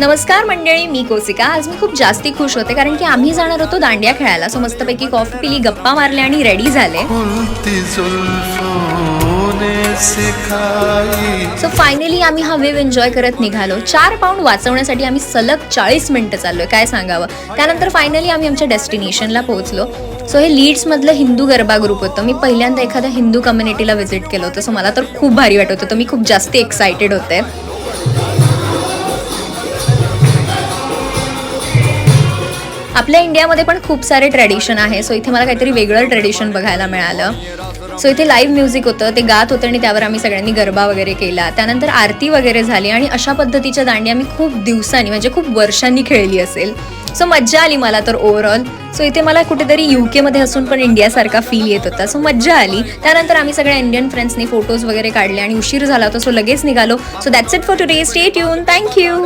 नमस्कार मंडळी, मी कौशिका. आज मी खूप जास्ती खुश होते कारण की आम्ही जाणार होतो दांडिया खेळायला. सो मस्तपैकी कॉफी पिली, गप्पा मारल्या आणि रेडी झाले. सो फायनली आम्ही हा वेव एन्जॉय करत निघालो. 4 पाऊंड वाचवण्यासाठी आम्ही सलग 40 मिनिटं चाललोय, काय सांगावं. त्यानंतर फायनली आम्ही आमच्या डेस्टिनेशनला पोहोचलो. सो हे लीड्समधलं हिंदू गरबा ग्रुप होतं. मी पहिल्यांदा एखाद्या हिंदू कम्युनिटीला व्हिजिट केलं होतं. सो मला तर खूप भारी वाटत होतं. मी खूप जास्त एक्सायटेड होते. आपल्या इंडियामध्ये पण खूप सारे ट्रेडिशन आहे. सो इथे मला काहीतरी वेगळं ट्रेडिशन बघायला मिळालं. सो इथे लाईव्ह म्युझिक होतं, ते गात होतं आणि त्यावर आम्ही सगळ्यांनी गरबा वगैरे केला. त्यानंतर आरती वगैरे झाली आणि अशा पद्धतीच्या दांडिया मी खूप दिवसांनी म्हणजे खूप वर्षांनी खेळली असेल. सो मज्जा आली मला तर ओव्हरऑल. सो इथे मला कुठेतरी यूकेमध्ये असून पण इंडियासारखा फील येत होता. सो मज्जा आली. त्यानंतर आम्ही सगळ्या इंडियन फ्रेंड्सनी फोटोज वगैरे काढले आणि उशीर झाला होता. सो लगेच निघालो. So that's it for today. Stay tune. Thank you.